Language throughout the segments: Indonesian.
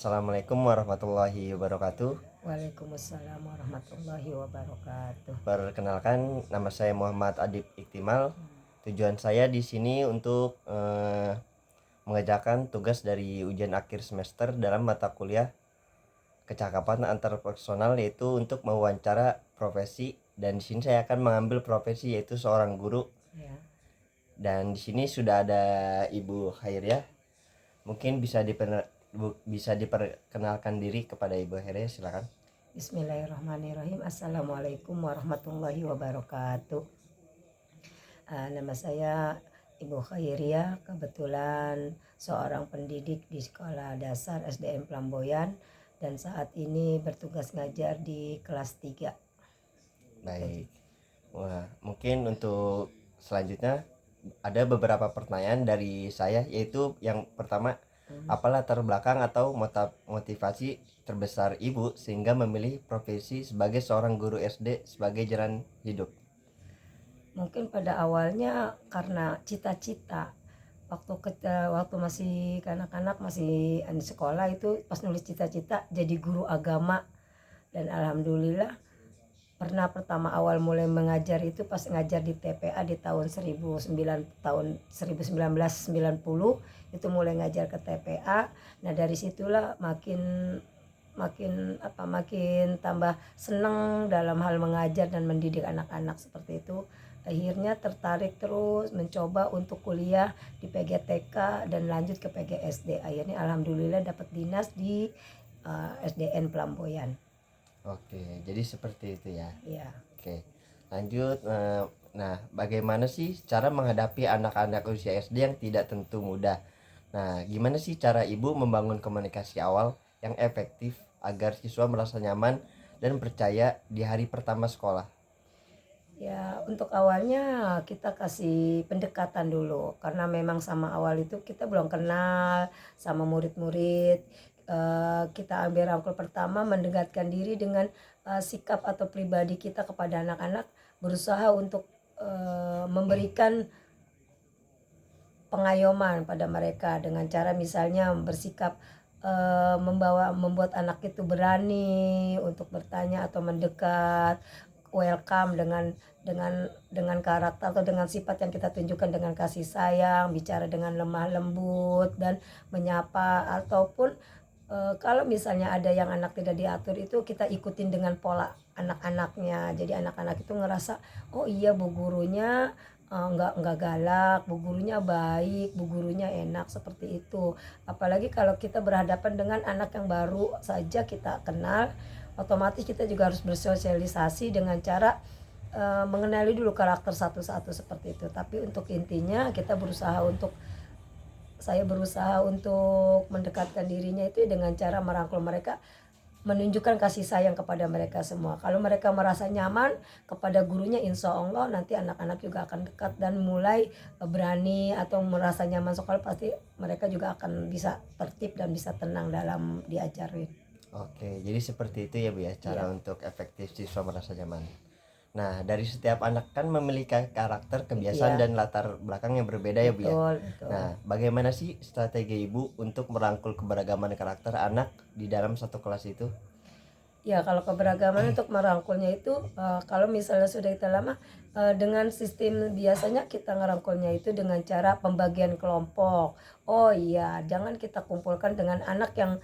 Assalamualaikum warahmatullahi wabarakatuh. Waalaikumsalam warahmatullahi wabarakatuh. Perkenalkan, nama saya Muhammad Adib Iktimal. Tujuan saya di sini untuk mengerjakan tugas dari ujian akhir semester dalam mata kuliah kecakapan antarpersonal, yaitu untuk mewawancara profesi. Dan di sini saya akan mengambil profesi yaitu seorang guru. Ya. Dan di sini sudah ada Ibu Khairia. Mungkin bisa diperkenalkan diri kepada Ibu Khairia, silakan. Bismillahirrahmanirrahim. Assalamualaikum warahmatullahi wabarakatuh. Nama saya Ibu Khairia, kebetulan seorang pendidik di Sekolah Dasar SDN Plamboyan dan saat ini bertugas ngajar di kelas 3. Baik. Wah, mungkin untuk selanjutnya ada beberapa pertanyaan dari saya, yaitu yang pertama, apa latar belakang atau motivasi terbesar Ibu sehingga memilih profesi sebagai seorang guru SD sebagai jalan hidup? Mungkin pada awalnya karena cita-cita waktu masih kanak-kanak, masih di sekolah itu pas nulis cita-cita jadi guru agama, dan alhamdulillah pernah pertama awal mulai mengajar itu pas ngajar di TPA di tahun 1990 itu mulai ngajar ke TPA. Nah dari situlah makin tambah senang dalam hal mengajar dan mendidik anak-anak seperti itu. Akhirnya tertarik terus mencoba untuk kuliah di PGTK dan lanjut ke PGSD. Akhirnya alhamdulillah dapat dinas di SDN Plamboyan. Oke, jadi seperti itu ya. Ya. Oke, lanjut. Nah, bagaimana sih cara menghadapi anak-anak usia SD yang tidak tentu mudah? Nah, gimana sih cara Ibu membangun komunikasi awal yang efektif agar siswa merasa nyaman dan percaya di hari pertama sekolah? Ya, untuk awalnya kita kasih pendekatan dulu karena memang sama awal itu kita belum kenal sama murid-murid. Kita ambil rangkul pertama mendekatkan diri dengan sikap atau pribadi kita kepada anak-anak, berusaha untuk memberikan pengayoman pada mereka dengan cara misalnya bersikap membuat anak itu berani untuk bertanya atau mendekat, welcome dengan karakter atau dengan sifat yang kita tunjukkan dengan kasih sayang, bicara dengan lemah lembut dan menyapa. Ataupun kalau misalnya ada yang anak tidak diatur itu kita ikutin dengan pola anak-anaknya, jadi anak-anak itu ngerasa oh iya bu gurunya nggak galak, bu gurunya baik, bu gurunya enak, seperti itu. Apalagi kalau kita berhadapan dengan anak yang baru saja kita kenal, otomatis kita juga harus bersosialisasi dengan cara mengenali dulu karakter satu-satu seperti itu. Tapi untuk intinya saya berusaha untuk mendekatkan dirinya itu dengan cara merangkul mereka, menunjukkan kasih sayang kepada mereka semua. Kalau mereka merasa nyaman kepada gurunya, insya Allah nanti anak-anak juga akan dekat dan mulai berani atau merasa nyaman sekolah, pasti mereka juga akan bisa tertib dan bisa tenang dalam diajarin. Oke, jadi seperti itu ya Bu ya, cara Iya. untuk efektif siswa merasa nyaman. Nah, dari setiap anak kan memiliki karakter, kebiasaan, Iya, dan latar belakang yang berbeda ya Bu ya. betul. Nah, bagaimana sih strategi Ibu untuk merangkul keberagaman karakter anak di dalam satu kelas itu? Ya, kalau keberagaman untuk merangkulnya itu kalau misalnya sudah kita lama dengan sistem, biasanya kita ngerangkulnya itu dengan cara pembagian kelompok. Oh iya, jangan kita kumpulkan dengan anak yang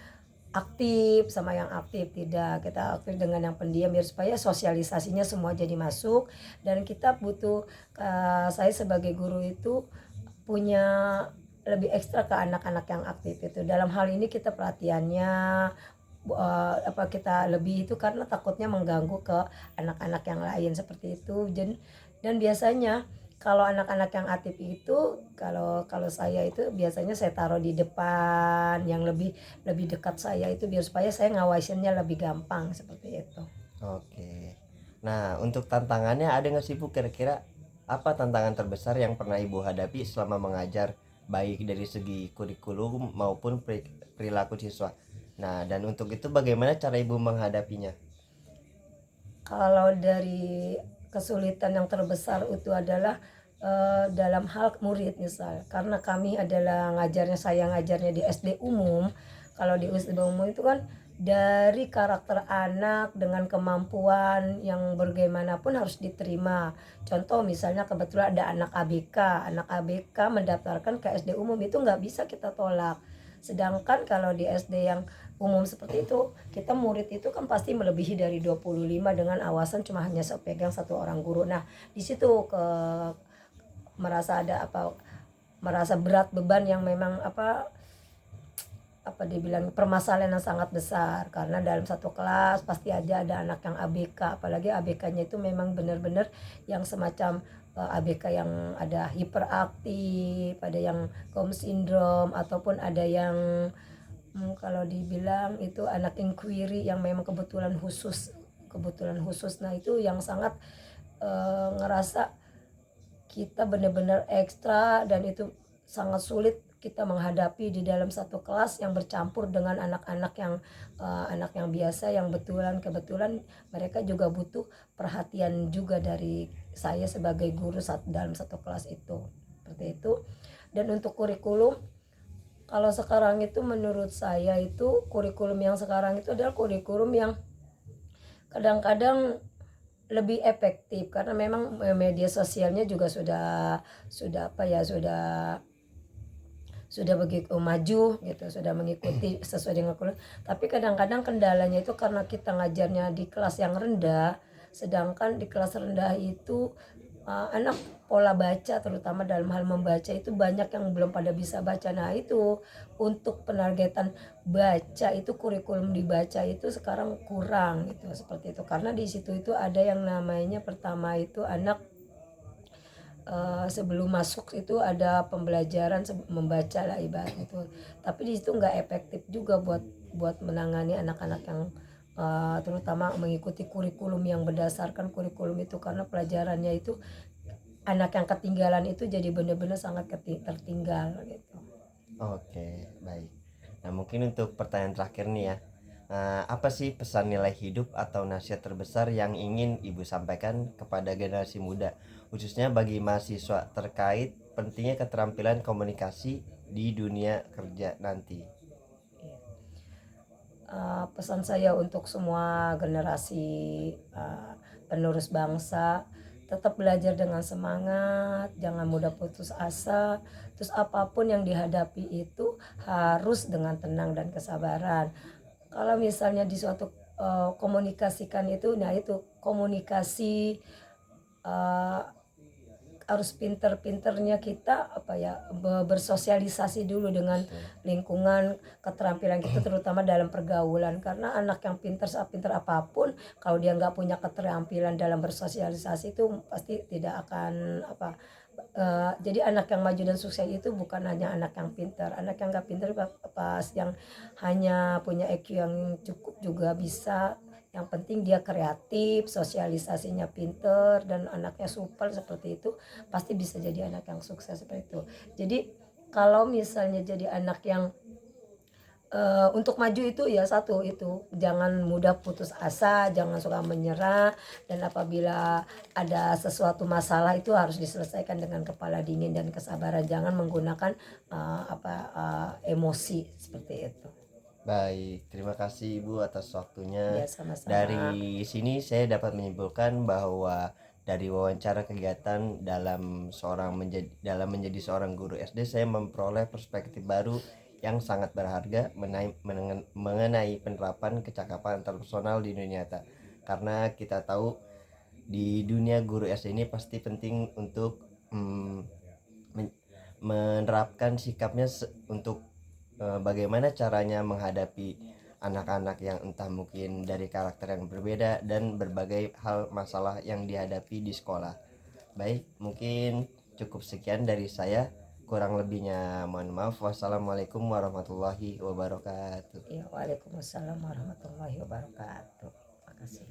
aktif sama yang aktif, tidak, kita aktif dengan yang pendiam biar supaya sosialisasinya semua jadi masuk. Dan kita butuh saya sebagai guru itu punya lebih ekstra ke anak-anak yang aktif itu. Dalam hal ini kita pelatihannya kita lebih itu karena takutnya mengganggu ke anak-anak yang lain seperti itu. Dan biasanya kalau anak-anak yang aktif itu, kalau saya itu biasanya saya taruh di depan yang lebih lebih dekat saya itu biar supaya saya ngawasinnya lebih gampang seperti itu. Oke. Nah, untuk tantangannya ada nggak sih Bu, kira-kira apa tantangan terbesar yang pernah Ibu hadapi selama mengajar, baik dari segi kurikulum maupun perilaku siswa? Nah, dan untuk itu bagaimana cara Ibu menghadapinya? Kalau dari kesulitan yang terbesar itu adalah dalam hal murid misal, karena kami adalah ngajarnya, saya ngajarnya di SD umum, kalau di SD umum itu kan dari karakter anak dengan kemampuan yang bagaimanapun harus diterima. Contoh misalnya kebetulan ada anak ABK mendaftarkan ke SD umum itu nggak bisa kita tolak. Sedangkan kalau di SD yang umum seperti itu, kita murid itu kan pasti melebihi dari 25 dengan awasan cuma hanya sepegang satu orang guru. Nah, di situ merasa ada merasa berat beban yang memang dibilang permasalahan yang sangat besar, karena dalam satu kelas pasti aja ada anak yang ABK, apalagi ABK-nya itu memang benar-benar yang semacam ABK yang ada hiperaktif, ada yang Down syndrome, ataupun ada yang kalau dibilang itu anak inquiry yang memang kebutuhan khusus. Nah itu yang sangat ngerasa kita benar-benar ekstra, dan itu sangat sulit kita menghadapi di dalam satu kelas yang bercampur dengan anak yang biasa, yang kebetulan mereka juga butuh perhatian juga dari saya sebagai guru dalam satu kelas itu, seperti itu. Dan untuk kurikulum, kalau sekarang itu menurut saya itu kurikulum yang sekarang itu adalah kurikulum yang kadang-kadang lebih efektif, karena memang media sosialnya juga sudah begitu maju gitu, sudah mengikuti sesuai dengan kurikulum. Tapi kadang-kadang kendalanya itu karena kita ngajarnya di kelas yang rendah, sedangkan di kelas rendah itu anak pola baca, terutama dalam hal membaca itu banyak yang belum pada bisa baca. Nah itu untuk penargetan baca itu, kurikulum dibaca itu sekarang kurang gitu, seperti itu. Karena di situ itu ada yang namanya, pertama itu anak sebelum masuk itu ada pembelajaran membaca lah ibaratnya itu, tapi di situ nggak efektif juga buat menangani anak-anak yang terutama mengikuti kurikulum yang berdasarkan kurikulum itu, karena pelajarannya itu anak yang ketinggalan itu jadi benar-benar sangat tertinggal gitu. Oke, baik. Nah, mungkin untuk pertanyaan terakhir nih ya. Apa sih pesan nilai hidup atau nasihat terbesar yang ingin Ibu sampaikan kepada generasi muda, khususnya bagi mahasiswa, terkait pentingnya keterampilan komunikasi di dunia kerja nanti? Pesan saya untuk semua generasi penerus bangsa, tetap belajar dengan semangat, jangan mudah putus asa. Terus apapun yang dihadapi itu harus dengan tenang dan kesabaran. Kalau misalnya di suatu komunikasikan itu, nah itu komunikasi eh, harus pinter-pinternya kita bersosialisasi dulu dengan lingkungan, keterampilan kita terutama dalam pergaulan, karena anak yang pinter apapun kalau dia nggak punya keterampilan dalam bersosialisasi itu pasti tidak akan jadi anak yang maju dan sukses itu bukan hanya anak yang pintar, anak yang nggak pintar pas yang hanya punya IQ yang cukup juga bisa. Yang penting dia kreatif, sosialisasinya pinter, dan anaknya super seperti itu, pasti bisa jadi anak yang sukses seperti itu. Jadi kalau misalnya jadi anak yang untuk maju itu ya satu itu, jangan mudah putus asa, jangan suka menyerah, dan apabila ada sesuatu masalah itu harus diselesaikan dengan kepala dingin dan kesabaran, jangan menggunakan emosi seperti itu. Baik, terima kasih Ibu atas waktunya. Ya sama-sama. Dari sini saya dapat menyimpulkan bahwa dari wawancara kegiatan dalam menjadi seorang guru SD, saya memperoleh perspektif baru yang sangat berharga mengenai penerapan kecakapan interpersonal di dunia nyata. Karena kita tahu di dunia guru SD ini pasti penting untuk menerapkan sikapnya untuk bagaimana caranya menghadapi anak-anak yang entah mungkin dari karakter yang berbeda dan berbagai hal masalah yang dihadapi di sekolah. Baik, mungkin cukup sekian dari saya. Kurang lebihnya mohon maaf. Wassalamualaikum warahmatullahi wabarakatuh. Ya, waalaikumsalam warahmatullahi wabarakatuh. Terima kasih.